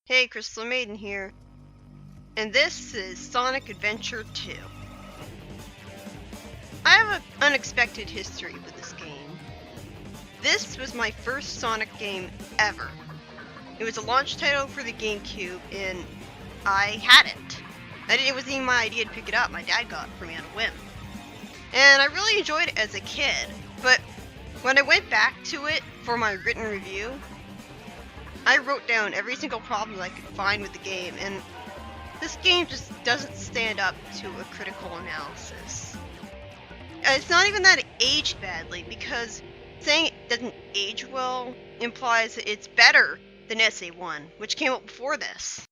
Hey, Crystal Maiden here, and this is Sonic Adventure 2. I have an unexpected history with this game. This was my first Sonic game ever. It was a launch title for the GameCube, and I had it. It wasn't even my idea to pick it up, my dad got it for me on a whim. And I really enjoyed it as a kid, but when I went back to it for my written review, I wrote down every single problem I could find with the game, and this game just doesn't stand up to a critical analysis. It's not even that it aged badly, because saying it doesn't age well implies that it's better than SA1, which came out before this.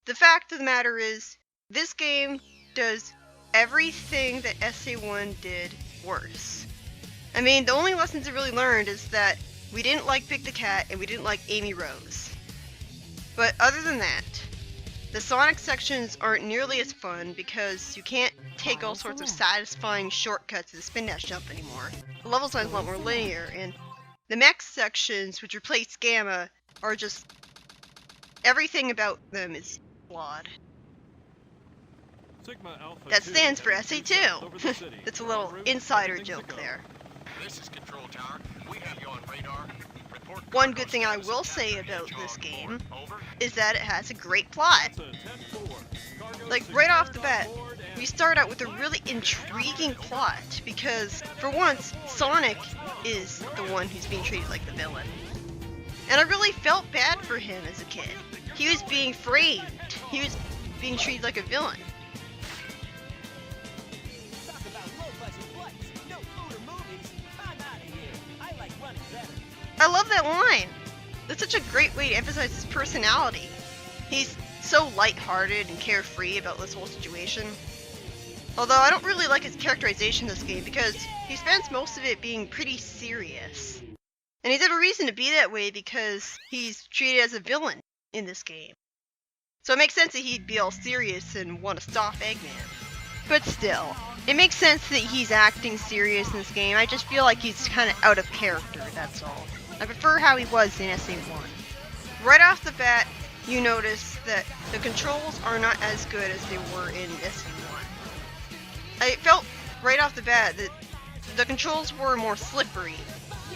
The fact of the matter is, this game does everything that SA1 did worse. I mean, the only lessons I really learned is that we didn't like Pick the Cat, and we didn't like Amy Rose. But other than that, the Sonic sections aren't nearly as fun because you can't take all sorts of satisfying shortcuts to the spin dash jump anymore. The level design's a lot more linear, and the mech sections, which replace Gamma, are just... everything about them is flawed. That stands for SA2. That's a little insider joke there. This is Control Tower. We have you on radar. One good thing I will say about this game is that it has a great plot. Like, right off the bat, we start out with a really intriguing plot because, for once, Sonic is the one who's being treated like the villain. And I really felt bad for him as a kid. He was being framed. He was being treated like a villain. I love that line! That's such a great way to emphasize his personality. He's so lighthearted and carefree about this whole situation. Although I don't really like his characterization in this game because he spends most of it being pretty serious. And he's have a reason to be that way because he's treated as a villain in this game. So it makes sense that he'd be all serious and want to stop Eggman. But still, it makes sense that he's acting serious in this game. I just feel like he's kind of out of character, that's all. I prefer how he was in SA1. Right off the bat, you notice that the controls are not as good as they were in SA1. I felt right off the bat that the controls were more slippery.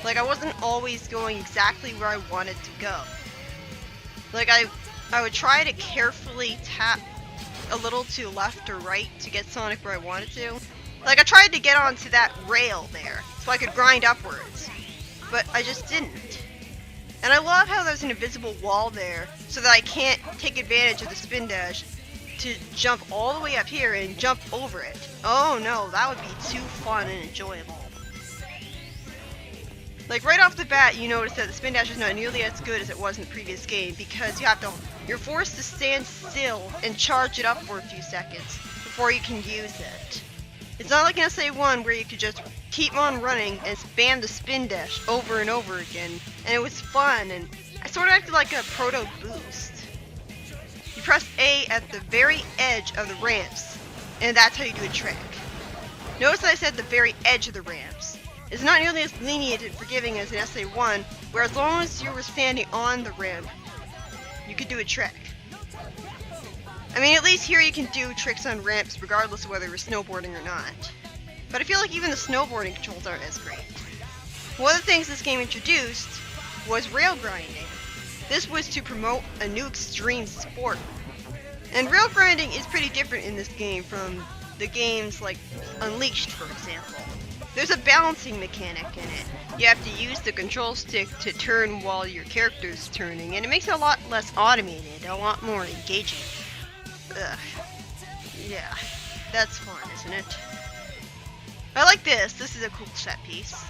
Like, I wasn't always going exactly where I wanted to go. Like, I would try to carefully tap a little to left or right to get Sonic where I wanted to. Like, I tried to get onto that rail there so I could grind upwards, but I just didn't. And I love how there's an invisible wall there so that I can't take advantage of the spin dash to jump all the way up here and jump over it. Oh no, that would be too fun and enjoyable. Like, right off the bat, you notice that the spin dash is not nearly as good as it was in the previous game because you're forced to stand still and charge it up for a few seconds before you can use it. It's not like in SA1 where you could just keep on running and spam the spin dash over and over again, and it was fun, and I sort of acted like a proto boost. You press A at the very edge of the ramps, and that's how you do a trick. Notice that I said the very edge of the ramps. It's not nearly as lenient and forgiving as in SA1, where as long as you were standing on the ramp, you could do a trick. I mean, at least here you can do tricks on ramps regardless of whether you're snowboarding or not. But I feel like even the snowboarding controls aren't as great. One of the things this game introduced was rail grinding. This was to promote a new extreme sport. And rail grinding is pretty different in this game from the games like Unleashed, for example. There's a balancing mechanic in it. You have to use the control stick to turn while your character's turning, and it makes it a lot less automated, a lot more engaging. Ugh. Yeah, that's fun, isn't it? I like this. This is a cool set piece.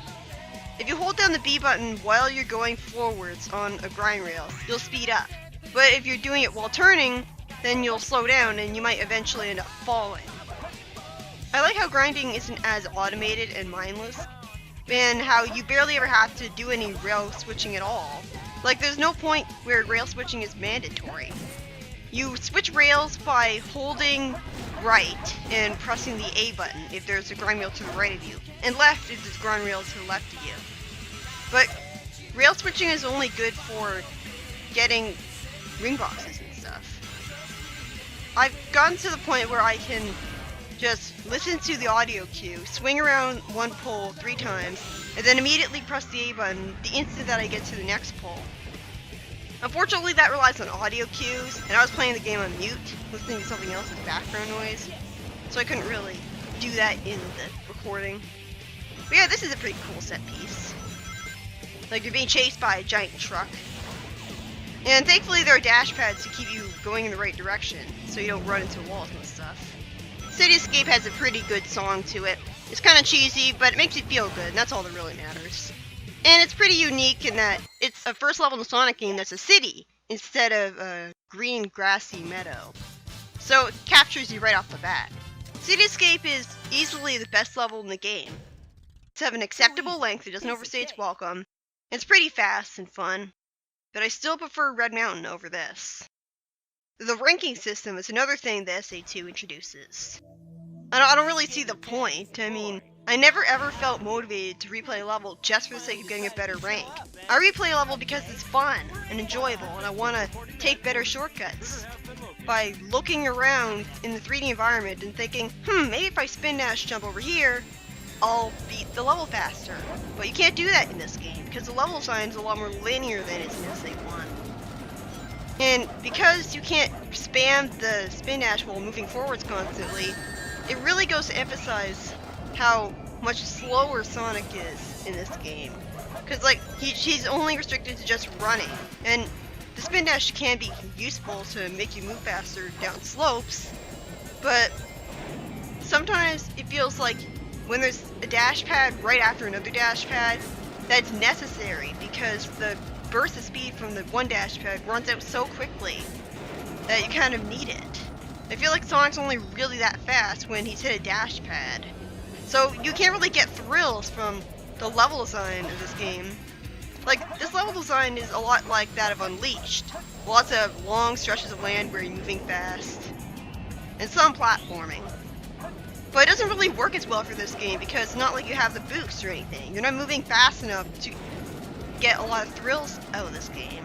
If you hold down the B button while you're going forwards on a grind rail, you'll speed up. But if you're doing it while turning, then you'll slow down and you might eventually end up falling. I like how grinding isn't as automated and mindless, and how you barely ever have to do any rail switching at all. Like, there's no point where rail switching is mandatory. You switch rails by holding right and pressing the A button if there's a grind rail to the right of you, and left if there's a grind rail to the left of you. But rail switching is only good for getting ring boxes and stuff. I've gotten to the point where I can just listen to the audio cue, swing around one pole 3 times, and then immediately press the A button the instant that I get to the next pole. Unfortunately, that relies on audio cues, and I was playing the game on mute, listening to something else's background noise, so I couldn't really do that in the recording. But yeah, this is a pretty cool set piece. Like, you're being chased by a giant truck. And thankfully there are dash pads to keep you going in the right direction, so you don't run into walls and stuff. Cityscape has a pretty good song to it. It's kind of cheesy, but it makes you feel good, and that's all that really matters. And it's pretty unique in that it's a first level in the Sonic game that's a city, instead of a green grassy meadow. So it captures you right off the bat. Cityscape is easily the best level in the game. It's of an acceptable length, it doesn't overstay its welcome. It's pretty fast and fun, but I still prefer Red Mountain over this. The ranking system is another thing that SA2 introduces. I don't really see the point. I mean, I never ever felt motivated to replay a level just for the sake of getting a better rank. I replay a level because it's fun and enjoyable, and I want to take better shortcuts. By looking around in the 3D environment and thinking, maybe if I spin dash jump over here, I'll beat the level faster. But you can't do that in this game, because the level design is a lot more linear than it is in SA1. And because you can't spam the spin dash while moving forwards constantly, it really goes to emphasize how much slower Sonic is in this game. Because, like, he's only restricted to just running. And the spin dash can be useful to make you move faster down slopes, but sometimes it feels like when there's a dash pad right after another dash pad, that's necessary because the burst of speed from the one dash pad runs out so quickly that you kind of need it. I feel like Sonic's only really that fast when he's hit a dash pad. So you can't really get thrills from the level design of this game. Like, this level design is a lot like that of Unleashed. Lots of long stretches of land where you're moving fast. And some platforming. But it doesn't really work as well for this game because it's not like you have the boost or anything. You're not moving fast enough to get a lot of thrills out of this game.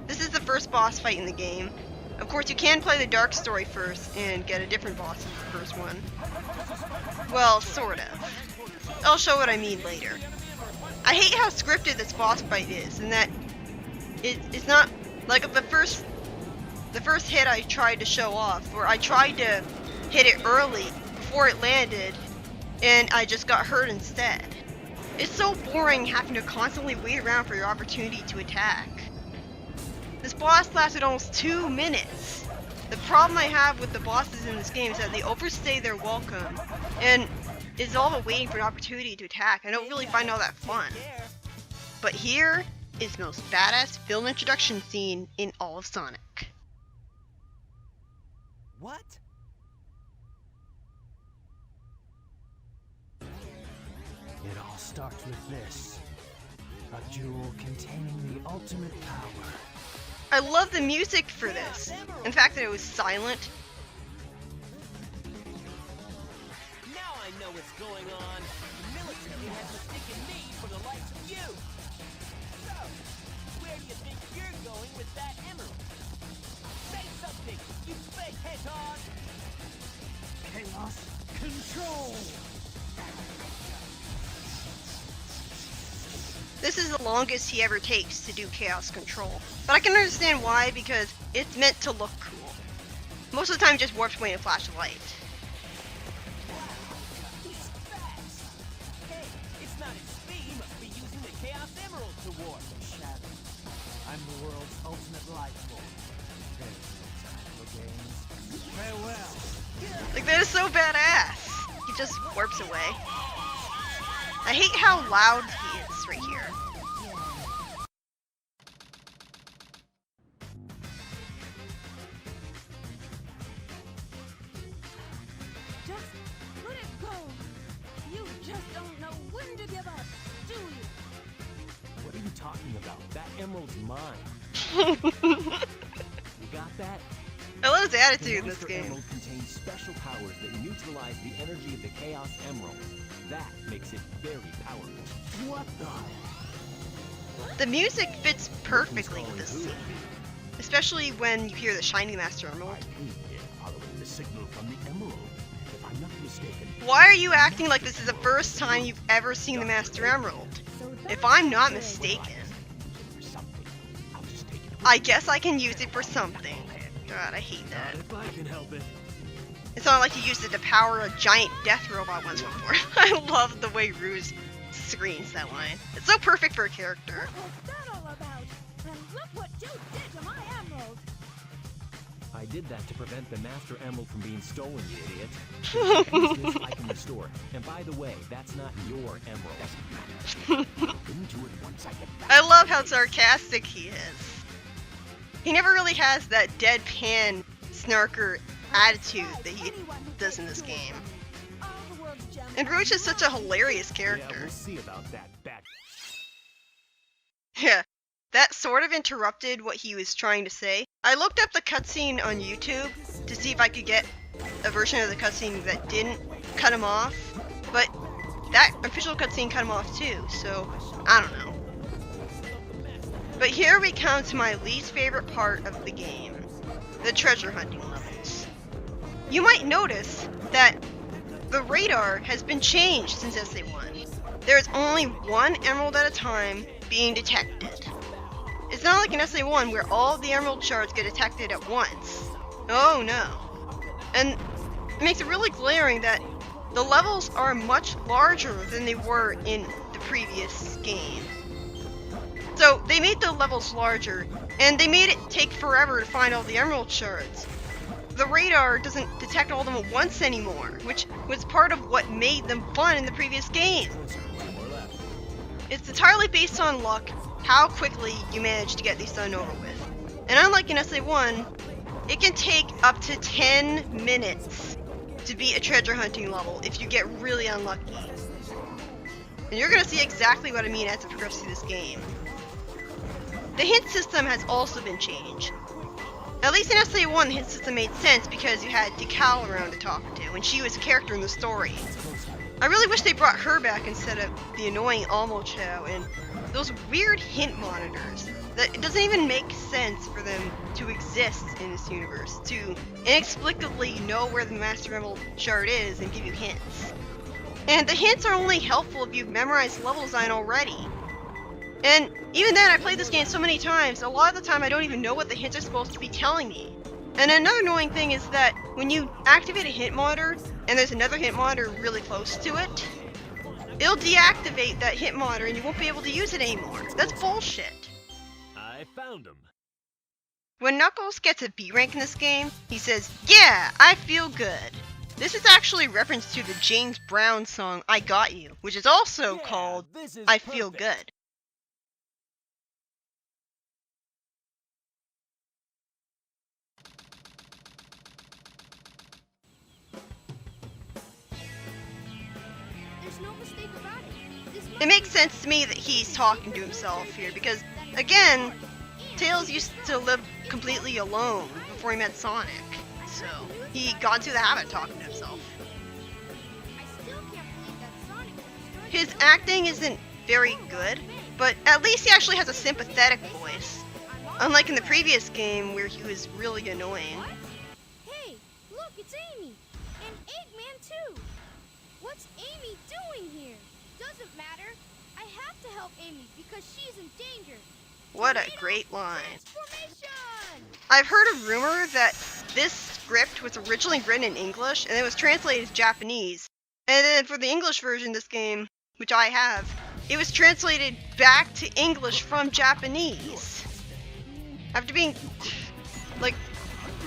This is the first boss fight in the game. Of course, you can play the Dark Story first and get a different boss as the first one. Well, sort of. I'll show what I mean later. I hate how scripted this boss fight is, and that it's not like the first hit I tried to show off, where I tried to hit it early before it landed, and I just got hurt instead. It's so boring having to constantly wait around for your opportunity to attack. This boss lasted almost 2 minutes. The problem I have with the bosses in this game is that they overstay their welcome, and it's all about waiting for an opportunity to attack. I don't really find all that fun. But here is the most badass film introduction scene in all of Sonic. What? It all starts with this. A jewel containing the ultimate power. I love the music for this. In fact, that it was silent. Now I know what's going on. The military has mistaken me for the likes of you. So, where do you think you're going with that emerald? Say something, you fake hedgehog! Chaos control! This is the longest he ever takes to do Chaos Control. But I can understand why, because it's meant to look cool. Most of the time it just warps away in a flash of light. He's fast! Hey, it's not his speed, he must be using the Chaos Emerald to warp. Shadow, I'm the world's ultimate life form. Farewell. Like, that is so badass. He just warps away. I hate how loud he is right here. Just let it go. You just don't know when to give up, do you? What are you talking about? That emerald's mine. You got that? I love his The attitude in this Master game. Emerald contains special powers that neutralize the energy of the Chaos Emerald. That makes it very powerful. What the? The music fits perfectly with this scene. especially when you hear the shiny Master Emerald. I came here following the signal from the emerald. If I'm not mistaken. Why are you acting like this is the first time you've ever seen the Master Emerald? If I'm not mistaken. I'll just take it. I guess I can use it for something. God, I hate that. If I can help it. It's not like you used it to power a giant death robot once before. I love the way Ruse screens that line. It's so perfect for a character. What's that all about? And look what you did to my emerald. I did that to prevent the Master Emerald from being stolen, you idiot. This I can restore. And by the way, that's not your emerald. I love how sarcastic he is. He never really has that deadpan snarker attitude that he does in this game. And Roach is such a hilarious character. Yeah, we'll see about that bad. Yeah, that sort of interrupted what he was trying to say. I looked up the cutscene on YouTube to see if I could get a version of the cutscene that didn't cut him off, but that official cutscene cut him off too, so I don't know. But here we come to my least favorite part of the game, the treasure hunting levels. You might notice that the radar has been changed since SA1. There's only one emerald at a time being detected. It's not like in SA1 where all of the emerald shards get detected at once. Oh no. And it makes it really glaring that the levels are much larger than they were in the previous game. So they made the levels larger, and they made it take forever to find all the emerald shards. The radar doesn't detect all of them at once anymore, which was part of what made them fun in the previous game. It's entirely based on luck, how quickly you manage to get these done over with. And unlike in SA1, it can take up to 10 minutes to beat a treasure hunting level if you get really unlucky. And you're gonna see exactly what I mean as I progress through this game. The hint system has also been changed. At least in SA1, the hint system made sense because you had Decal around to talk to, and she was a character in the story. I really wish they brought her back instead of the annoying Almo Chow and those weird hint monitors. That it doesn't even make sense for them to exist in this universe, to inexplicably know where the Master Emerald shard is and give you hints. And the hints are only helpful if you've memorized level design already. And even then, I played this game so many times, a lot of the time I don't even know what the hints are supposed to be telling me. And another annoying thing is that when you activate a hint monitor, and there's another hint monitor really close to it, it'll deactivate that hint monitor and you won't be able to use it anymore. That's bullshit. I found him. When Knuckles gets a B rank in this game, he says, "Yeah, I feel good." This is actually a reference to the James Brown song, "I Got You," which is also called "I Feel Good." There's no mistake about it. It makes sense to me that he's talking to himself here because, again, Tails used to live completely alone before he met Sonic, so he got into the habit of talking to himself. I still can't believe that Sonic destroyed His acting isn't very good, but at least he actually has a sympathetic voice, unlike in the previous game where he was really annoying. Hey, look, it's Amy! And Eggman, too! What's Amy doing here? Doesn't matter. I have to help Amy because she's in danger. What a great line. Transformation! I've heard a rumor that this script was originally written in English and it was translated to Japanese. And then for the English version of this game, which I have, it was translated back to English from Japanese. After being, like,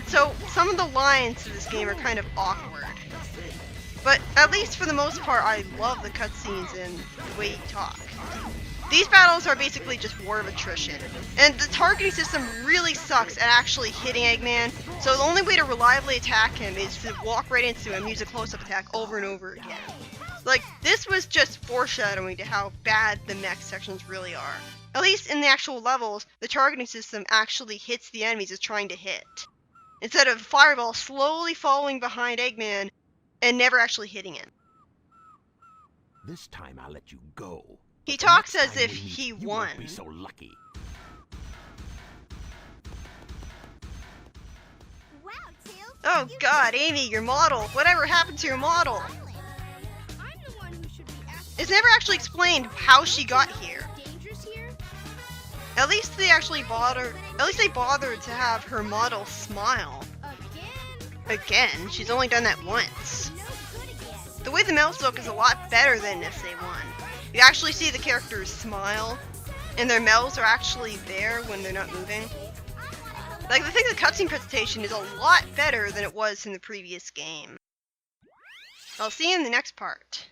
so some of the lines of this game are kind of awkward. But at least for the most part, I love the cutscenes and the way you talk. These battles are basically just war of attrition, and the targeting system really sucks at actually hitting Eggman, so the only way to reliably attack him is to walk right into him and use a close-up attack over and over again. Like, this was just foreshadowing to how bad the mech sections really are. At least in the actual levels, the targeting system actually hits the enemies it's trying to hit, instead of Fireball slowly following behind Eggman and never actually hitting him. This time I'll let you go. He But the talks next as time if we meet, he you won. won't be so lucky. Oh god, Amy, your model! Whatever happened to your model? I'm the one who should be asking. It's never actually explained how she got here. Dangerous here? At least they actually bothered. At least they bothered to have her model smile. Again? Again, she's only done that once. No good again. The way the mouse look is a lot better than SA1. You actually see the characters smile, and their mouths are actually there when they're not moving. Like, I think the cutscene presentation is a lot better than it was in the previous game. I'll see you in the next part.